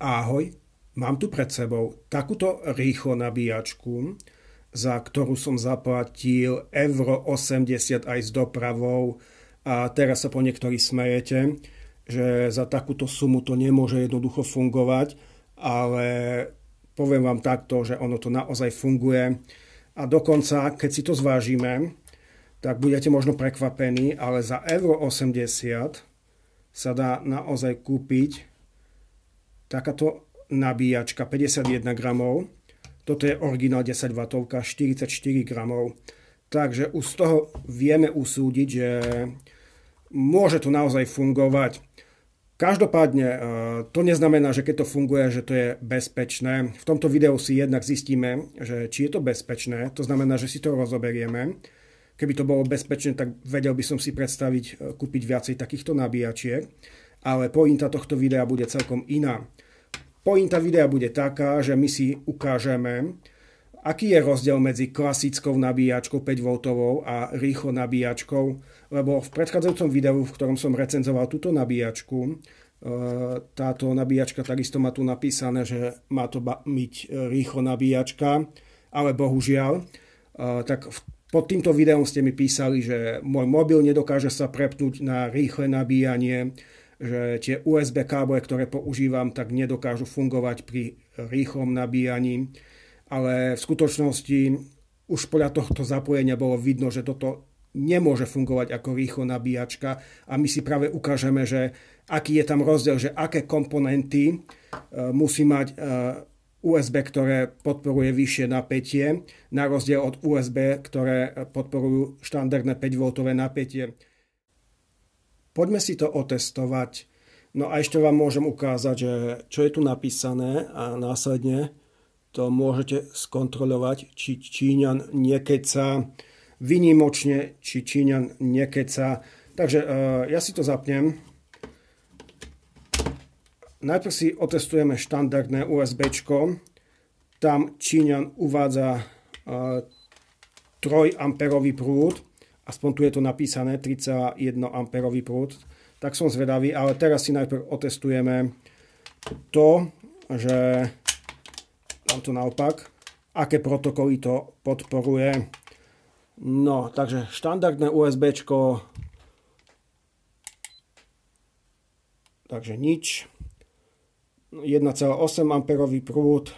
Ahoj, mám tu pred sebou takúto rýchlo nabíjačku, za ktorú som zaplatil euro 80 aj s dopravou a teraz sa po niektorí smejete, že za takúto sumu to nemôže jednoducho fungovať, ale poviem vám takto, že ono to naozaj funguje a dokonca, keď si to zvážime, tak budete možno prekvapení, ale za euro 80 sa dá naozaj kúpiť takáto nabíjačka 51 gramov. Toto je originál 10 W, 44 gramov. Takže už z toho vieme usúdiť, že môže to naozaj fungovať. Každopádne to neznamená, že keď to funguje, že to je bezpečné. V tomto videu si jednak zistíme, že či je to bezpečné. To znamená, že si to rozoberieme. Keby to bolo bezpečné, tak vedel by som si predstaviť kúpiť viacej takýchto nabíjačiek. Ale pointa tohto videa bude celkom iná. Pointa videa bude taká, že my si ukážeme, aký je rozdiel medzi klasickou nabíjačkou 5V a rýchlo nabíjačkou, lebo v predchádzajúcom videu, v ktorom som recenzoval túto nabíjačku, táto nabíjačka takisto má tu napísané, že má to byť rýchlo nabíjačka, ale bohužiaľ, tak pod týmto videom ste mi písali, že môj mobil nedokáže sa prepnúť na rýchle nabíjanie, že tie USB káble, ktoré používam, tak nedokážu fungovať pri rýchlom nabíjaní. Ale v skutočnosti už podľa tohto zapojenia bolo vidno, že toto nemôže fungovať ako rýchlo nabíjačka a my si práve ukážeme, že aký je tam rozdiel, že aké komponenty musí mať USB, ktoré podporuje vyššie napätie, na rozdiel od USB, ktoré podporujú štandardné 5V napätie. Poďme si to otestovať. No a ešte vám môžem ukázať, že čo je tu napísané a následne to môžete skontrolovať, či Číňan nekeca, výnimočne, či Číňan nekeca. Takže ja si to zapnem. Najprv si otestujeme štandardné USBčko. Tam Číňan uvádza 3 amperový prúd. Aspoň tu je to napísané 3,1 amperový prúd. Tak som zvedavý, ale teraz si najprv otestujeme to, že dám to naopak, aké protokoly to podporuje. No, takže štandardné USBčko, takže nič. 1,8 amperový prúd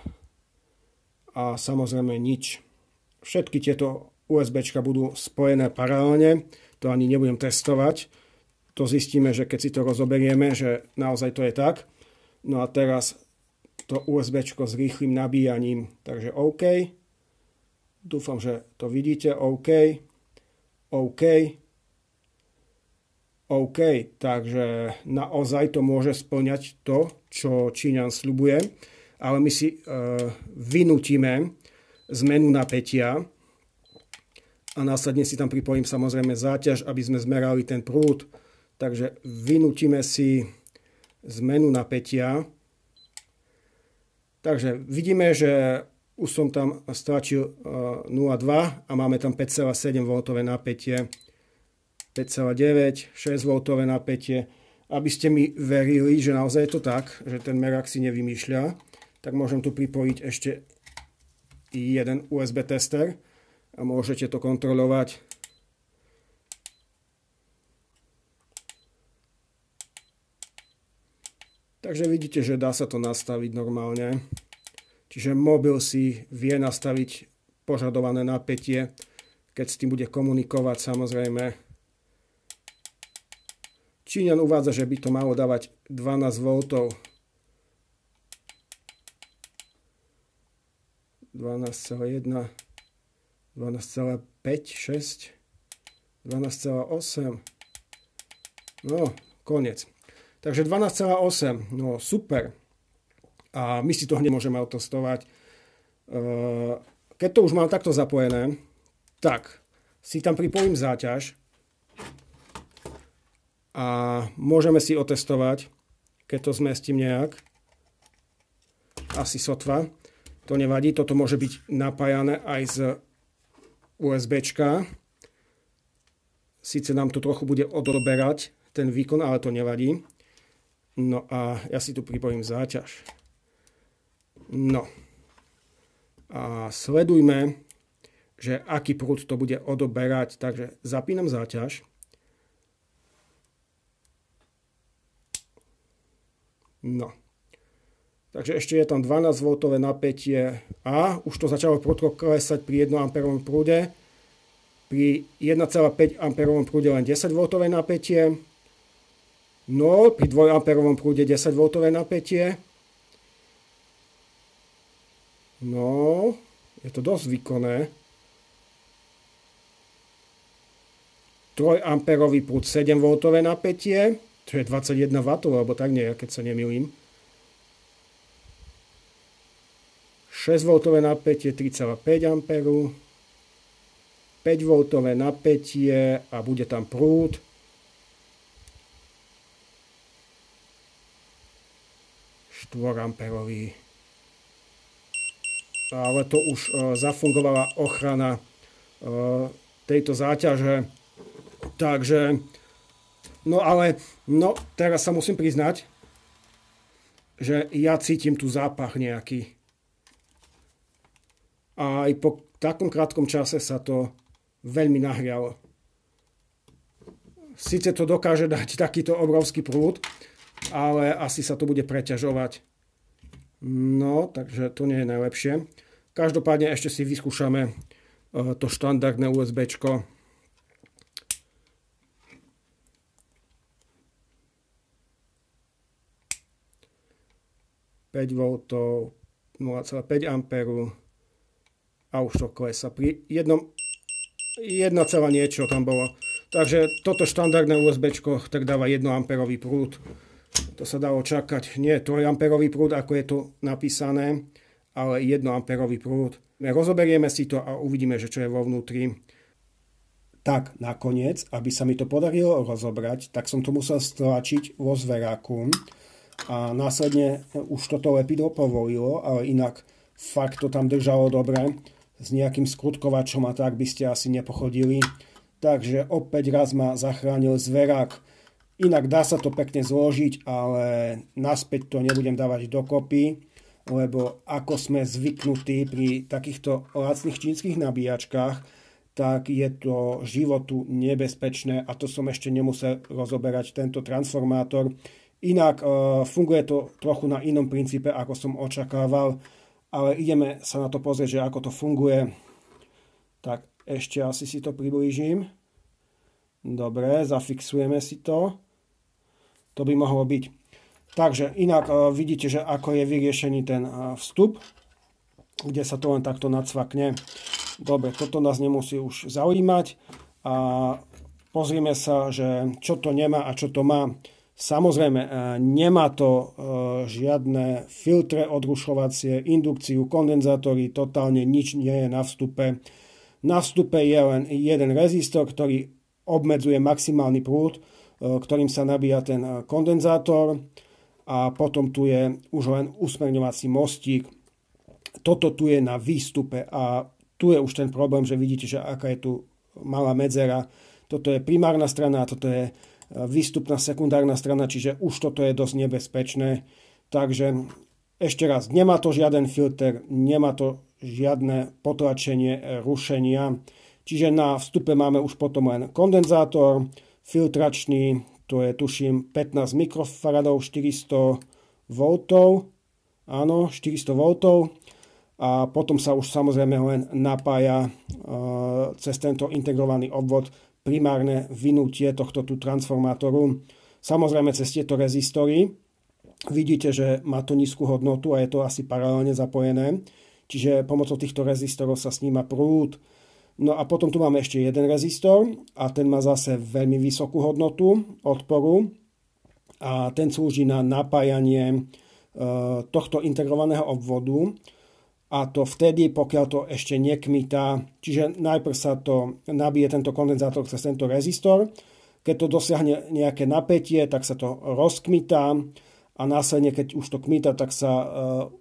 a samozrejme nič. Všetky tieto USBčka budú spojené paralelne, to ani nebudem testovať. To zistíme, že keď si to rozoberieme, že naozaj to je tak. No a teraz to USBčko s rýchlym nabíjaním, takže OK. Dúfam, že to vidíte. OK. OK. OK. Takže naozaj to môže spĺňať to, čo Číňan sľubuje. Ale my si vynútime zmenu napätia a následne si tam pripojím samozrejme záťaž, aby sme zmerali ten prúd. Takže vynútime si zmenu napätia. Takže vidíme, že už som tam stlačil 0,2 a máme tam 5,7V napätie, 5,9, 6V napätie. Aby ste mi verili, že naozaj je to tak, že ten merák si nevymýšľa, tak môžem tu pripojiť ešte jeden USB tester a môžete to kontrolovať. Takže vidíte, že dá sa to nastaviť normálne. Čiže mobil si vie nastaviť požadované napätie, keď s tým bude komunikovať samozrejme. Číňan uvádza, že by to malo dávať 12V. 12,1, 12,5, 6, 12,8. No, koniec. Takže 12,8, no super. A my si to hneď môžeme otestovať. Keď to už mám takto zapojené, tak si tam pripojím záťaž a môžeme si otestovať, keď to zmestím nejak. Asi sotva. To nevadí, toto môže byť napájané aj z USBčka. Sice nám to trochu bude odoberať ten výkon, ale to nevadí. No a ja si tu pripojím záťaž. No a sledujme, že aký prúd to bude odoberať, takže zapínam záťaž. No. Takže ešte je tam 12V napätie a už to začalo prudko klesať pri 1 A prúde. Pri 1,5 A prúde len 10V napätie. No, pri 2 A prúde 10V napätie. No, je to dosť výkonné. 3 A prúd 7V napätie. To je 21W, alebo tak nie, keď sa nemýlim. 6V napätie 3,5 A. 5V napätie a bude tam prúd. 4 A. Ale to už zafungovala ochrana tejto záťaže. Takže, no teraz sa musím priznať, že ja cítim tu zápach nejaký. A aj po takom krátkom čase sa to veľmi nahrialo. Sice to dokáže dať takýto obrovský prúd, ale asi sa to bude preťažovať. No, takže to nie je najlepšie. Každopádne ešte si vyskúšame to štandardné USBčko. 5V, 0,5 A a už to klesa. Pri 1, niečo tam bolo. Takže toto štandardné USBčko tak dáva 1 A prúd. To sa dalo čakať. Nie 3 A prúd, ako je to napísané, ale 1 A prúd. Rozoberieme si to a uvidíme, že čo je vo vnútri. Tak nakoniec, aby sa mi to podarilo rozobrať, tak som to musel stlačiť vo zveráku. A následne už toto lepidlo povolilo, ale inak fakt to tam držalo dobre. S nejakým skrutkovačom a tak by ste asi nepochodili. Takže opäť raz ma zachránil zverák. Inak dá sa to pekne zložiť, ale naspäť to nebudem dávať dokopy, lebo ako sme zvyknutí pri takýchto lacných čínskych nabíjačkách, tak je to životu nebezpečné a to som ešte nemusel rozoberať tento transformátor. Inak funguje to trochu na inom princípe, ako som očakával, ale ideme sa na to pozrieť, že ako to funguje. Tak ešte asi si to priblížim. Dobre, zafixujeme si to. To by mohlo byť. Takže inak vidíte, že ako je vyriešený ten vstup, kde sa to len takto nacvakne. Dobre, toto nás nemusí už zaujímať. A pozrieme sa, že čo to nemá a čo to má. Samozrejme, nemá to žiadne filtre odrušovacie, indukciu, kondenzátory, totálne nič nie je na vstupe. Na vstupe je len jeden rezistor, ktorý obmedzuje maximálny prúd, ktorým sa nabíja ten kondenzátor a potom tu je už len usmerňovací mostík. Toto tu je na výstupe a tu je už ten problém, že vidíte, že aká je tu malá medzera. Toto je primárna strana a toto je výstupná sekundárna strana, čiže už toto je dosť nebezpečné. Takže ešte raz, nemá to žiaden filter, nemá to žiadne potlačenie rušenia. Čiže na vstupe máme už potom len kondenzátor, filtračný, to je tuším 15 mikrofaradov, 400 V, áno, 400 V a potom sa už samozrejme len napája cez tento integrovaný obvod primárne vynutie tohto tu transformátoru. Samozrejme cez tieto rezistory. Vidíte, že má to nízku hodnotu a je to asi paralelne zapojené. Čiže pomocou týchto rezistorov sa sníma prúd. No a potom tu máme ešte jeden rezistor a ten má zase veľmi vysokú hodnotu odporu. A ten slúži na napájanie tohto integrovaného obvodu. A to vtedy, pokiaľ to ešte nekmitá. Čiže najprv sa to nabije tento kondenzátor cez tento rezistor. Keď to dosiahne nejaké napätie, tak sa to rozkmitá. A následne, keď už to kmitá, tak sa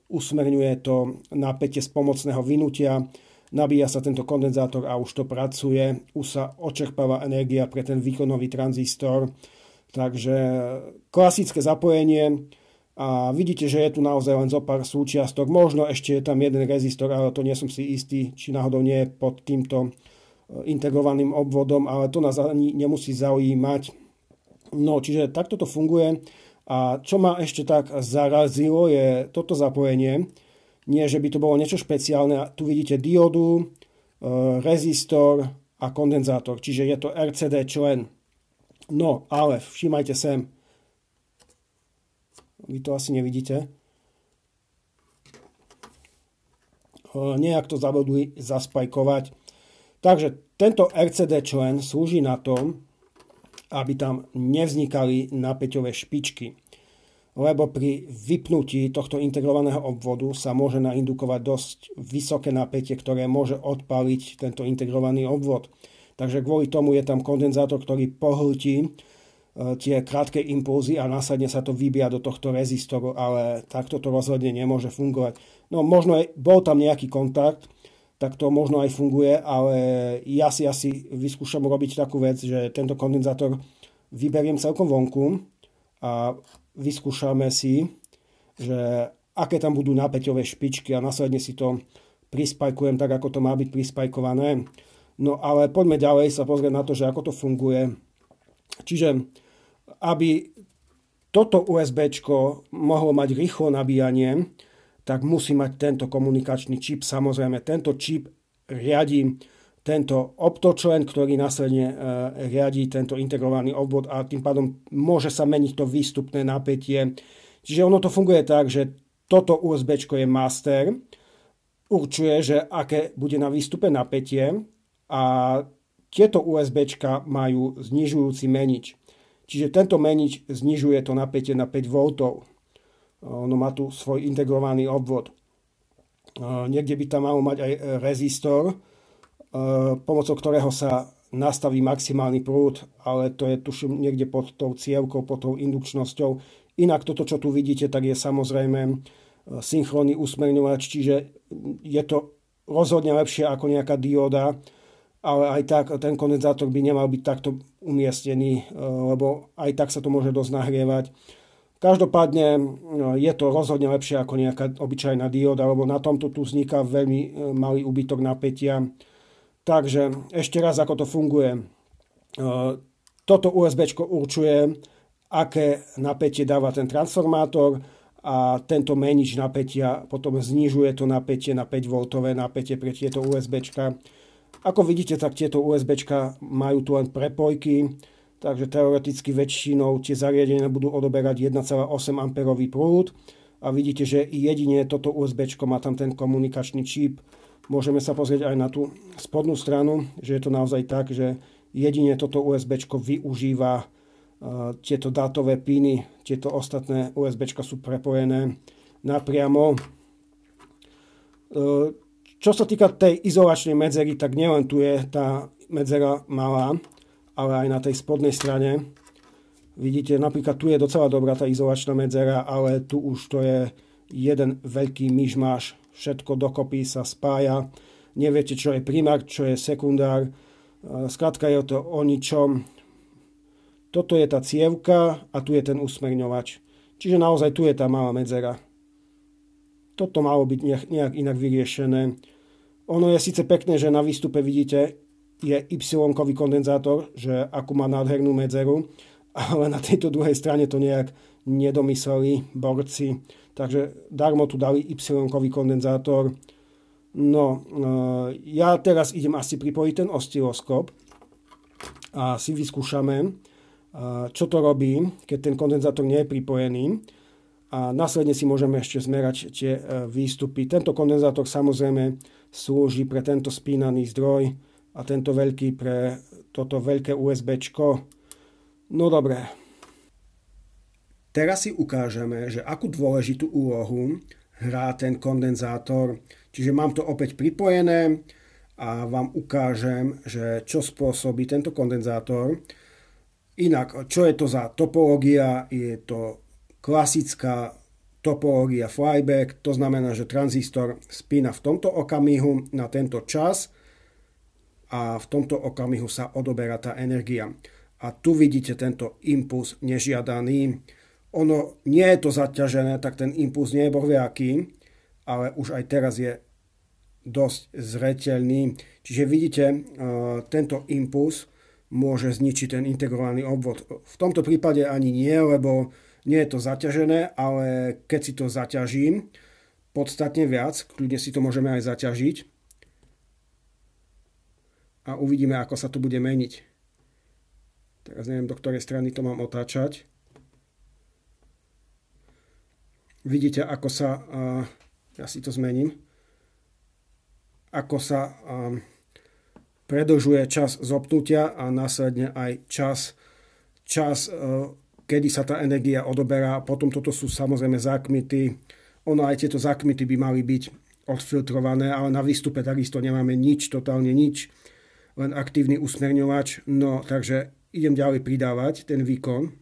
usmerňuje to napätie z pomocného vynutia. Nabíja sa tento kondenzátor a už to pracuje. Už sa očerpáva energia pre ten výkonový tranzistor. Takže klasické zapojenie. A vidíte, že je tu naozaj len zo pár súčiastok. Možno ešte je tam jeden rezistor, ale to nie som si istý, či náhodou nie je pod týmto integrovaným obvodom, ale to nás ani nemusí zaujímať. No, čiže takto to funguje. A čo ma ešte tak zarazilo, je toto zapojenie. Nie, že by to bolo niečo špeciálne. Tu vidíte diodu, rezistor a kondenzátor. Čiže je to RCD člen. No, ale všímajte sem. Vy to asi nevidíte. Nejak to zabuduj zaspajkovať. Takže tento RCD člen slúži na to, aby tam nevznikali napäťové špičky. Lebo pri vypnutí tohto integrovaného obvodu sa môže naindukovať dosť vysoké napätie, ktoré môže odpaliť tento integrovaný obvod. Takže kvôli tomu je tam kondenzátor, ktorý pohltí tie krátke impulzy a následne sa to vybíja do tohto rezistoru, ale takto to rozhodne nemôže fungovať. No možno bol tam nejaký kontakt, tak to možno aj funguje, ale ja si asi vyskúšam robiť takú vec, že tento kondenzátor vyberiem celkom vonku a vyskúšame si, že aké tam budú napäťové špičky a následne si to prispajkujem tak, ako to má byť prispajkované. No ale poďme ďalej sa pozrieť na to, že ako to funguje. Čiže aby toto USB-čko mohlo mať rýchlo nabíjanie, tak musí mať tento komunikačný čip. Samozrejme, tento čip riadi tento optočlen, ktorý následne riadi tento integrovaný obvod a tým pádom môže sa meniť to výstupné napätie. Čiže ono to funguje tak, že toto USB-čko je master, určuje, že aké bude na výstupe napätie a tieto USB-čka majú znižujúci menič. Čiže tento menič znižuje to napätie na 5 V. Ono má tu svoj integrovaný obvod. Niekde by tam malo mať aj rezistor, pomocou ktorého sa nastaví maximálny prúd, ale to je tuším niekde pod tou cievkou, pod tou indukčnosťou. Inak toto, čo tu vidíte, tak je samozrejme synchronný usmerňovač, čiže je to rozhodne lepšie ako nejaká dióda, ale aj tak ten kondenzátor by nemal byť takto umiestnený, lebo aj tak sa to môže dosť nahrievať. Každopádne je to rozhodne lepšie ako nejaká obyčajná dióda, lebo na tomto tu vzniká veľmi malý úbytok napätia. Takže ešte raz, ako to funguje. Toto USB-čko určuje, aké napätie dáva ten transformátor a tento menič napätia potom znižuje to napätie na 5 V napätie pre tieto USB-čka. Ako vidíte, tak tieto USB-čka majú tu len prepojky, takže teoreticky väčšinou tie zariadenia budú odoberať 1,8 A prúd a vidíte, že jedine toto USB-čko má tam ten komunikačný čip. Môžeme sa pozrieť aj na tú spodnú stranu, že je to naozaj tak, že jedine toto USB-čko využíva tieto dátové piny, tieto ostatné USB-čka sú prepojené napriamo. Čo sa týka tej izolačnej medzery, tak nielen tu je tá medzera malá, ale aj na tej spodnej strane. Vidíte, napríklad tu je docela dobrá tá izolačná medzera, ale tu už to je jeden veľký myšmaš. Všetko dokopy sa spája. Neviete, čo je primár, čo je sekundár. Skrátka je to o ničom. Toto je tá cievka a tu je ten usmerňovač. Čiže naozaj tu je tá malá medzera. Toto malo byť nejak inak vyriešené. Ono je síce pekné, že na výstupe vidíte, je Y-kový kondenzátor, že akú má nádhernú medzeru, ale na tejto druhej strane to nejak nedomysleli borci. Takže darmo tu dali Y-kový kondenzátor. No, ja teraz idem asi pripojiť ten osciloskop a si vyskúšame, čo to robí, keď ten kondenzátor nie je pripojený. A následne si môžeme ešte zmerať tie výstupy. Tento kondenzátor samozrejme slúži pre tento spínaný zdroj a tento veľký pre toto veľké USB-čko. No dobre. Teraz si ukážeme, že akú dôležitú úlohu hrá ten kondenzátor. Čiže mám to opäť pripojené a vám ukážem, že čo spôsobí tento kondenzátor. Inak, čo je to za topológia? Je to klasická topológia flyback, to znamená, že tranzistor spína v tomto okamihu na tento čas a v tomto okamihu sa odoberá tá energia. A tu vidíte tento impuls nežiadaný. ono nie je to zaťažené, tak ten impuls nie je bohviaký, ale už aj teraz je dosť zreteľný. Čiže vidíte, tento impuls môže zničiť ten integrovaný obvod. V tomto prípade ani nie, lebo nie je to zaťažené, ale keď si to zaťažím podstatne viac, kľudne si to môžeme aj zaťažiť a uvidíme, ako sa to bude meniť. Teraz neviem, do ktorej strany to mám otáčať. Vidíte, ako sa, ja si to zmením, ako sa predĺžuje čas zopnutia a následne aj čas, kedy sa tá energia odoberá. Potom toto sú samozrejme zákmity. Ono aj tieto zákmity by mali byť odfiltrované, ale na výstupe takisto nemáme nič, totálne nič, len aktívny usmerňovač. No, takže idem ďalej pridávať ten výkon.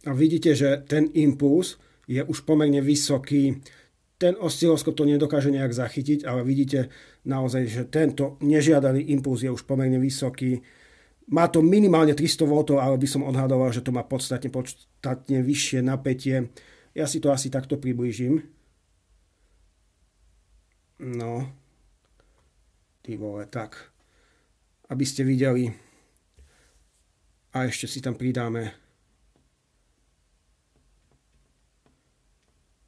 A vidíte, že ten impuls je už pomerne vysoký. Ten osciloskop to nedokáže nejak zachytiť, ale vidíte naozaj, že tento nežiadaný impuls je už pomerne vysoký. Má to minimálne 300 V, ale by som odhadoval, že to má podstatne vyššie napätie. Ja si to asi takto priblížim. No. Ty vole, tak. Aby ste videli. A ešte si tam pridáme.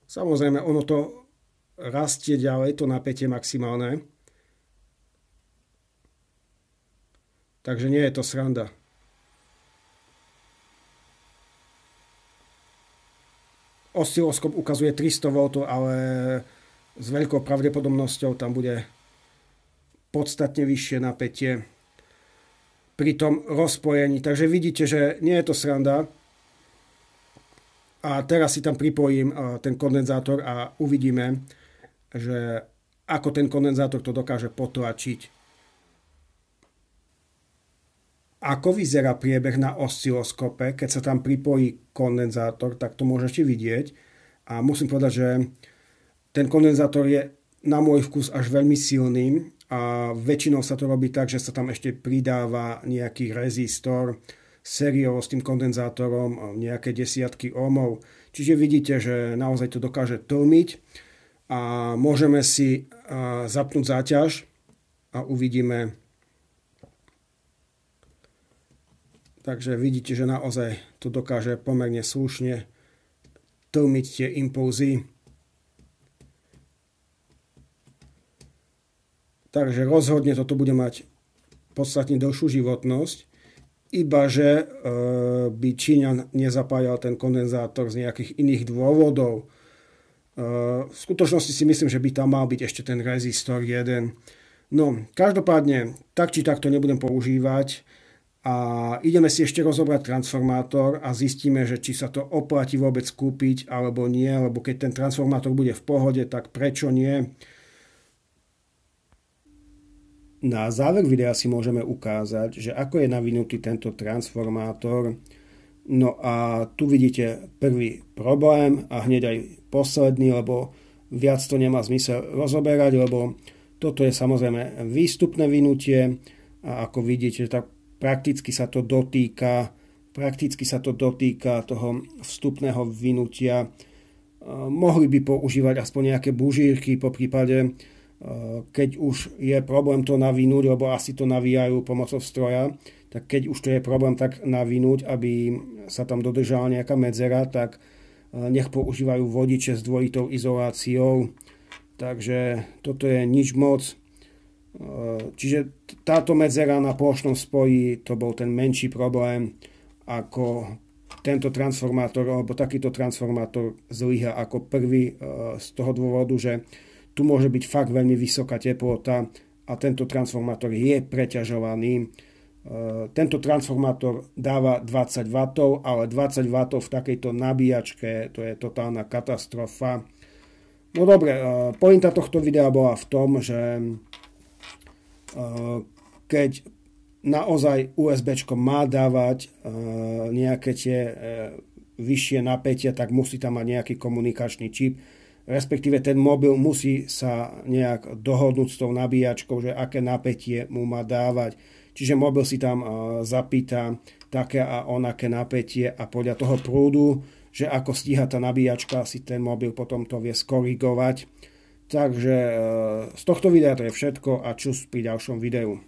Samozrejme, ono to rastie ďalej, to napätie maximálne. Takže nie je to sranda. Osciloskop ukazuje 300 V, ale s veľkou pravdepodobnosťou tam bude podstatne vyššie napätie pri tom rozpojení. Takže vidíte, že nie je to sranda. A teraz si tam pripojím ten kondenzátor a uvidíme, že ako ten kondenzátor to dokáže potlačiť. Ako vyzerá priebeh na osciloskope, keď sa tam pripojí kondenzátor, tak to môžete vidieť. A musím povedať, že ten kondenzátor je na môj vkus až veľmi silný a väčšinou sa to robí tak, že sa tam ešte pridáva nejaký rezistor sériovo s tým kondenzátorom, nejaké desiatky ohmov. Čiže vidíte, že naozaj to dokáže tlmiť a môžeme si zapnúť záťaž a uvidíme. Takže vidíte, že naozaj to dokáže pomerne slušne tlmiť tie impulzy. Takže rozhodne toto bude mať podstatne dlhšiu životnosť. Ibaže by Číňan nezapájal ten kondenzátor z nejakých iných dôvodov. V skutočnosti si myslím, že by tam mal byť ešte ten rezistor jeden. No, každopádne, tak či tak to nebudem používať a ideme si ešte rozobrať transformátor a zistíme, že či sa to oplatí vôbec kúpiť alebo nie, lebo keď ten transformátor bude v pohode, tak prečo nie? Na záver videa si môžeme ukázať, že ako je navinutý tento transformátor. No a tu vidíte prvý problém a hneď aj posledný, lebo viac to nemá zmysel rozoberať, lebo toto je samozrejme výstupné vinutie a ako vidíte, tak prakticky sa to dotýka toho vstupného vinutia. Mohli by používať aspoň nejaké bužírky, po prípade keď už je problém to navinúť, lebo asi to navíjajú pomocou stroja, tak keď už to je problém tak navinúť, aby sa tam dodržala nejaká medzera, tak nech používajú vodiče s dvojitou izoláciou. Takže toto je nič moc. Čiže táto medzera na plošnom spoji, to bol ten menší problém, ako tento transformátor, alebo takýto transformátor zlyha ako prvý z toho dôvodu, že tu môže byť fakt veľmi vysoká teplota a tento transformátor je preťažovaný. Tento transformátor dáva 20 W, ale 20 W v takejto nabíjačke, to je totálna katastrofa. No dobre, pointa tohto videa bola v tom, že keď naozaj USBčko má dávať nejaké tie vyššie napätia, tak musí tam mať nejaký komunikačný čip. respektíve ten mobil musí sa nejak dohodnúť s tou nabíjačkou, že aké napätie mu má dávať. Čiže mobil si tam zapýta také a onaké napätie a podľa toho prúdu, že ako stíha tá nabíjačka, si ten mobil potom to vie skorigovať. Takže z tohto videa to je všetko a čus pri ďalšom videu.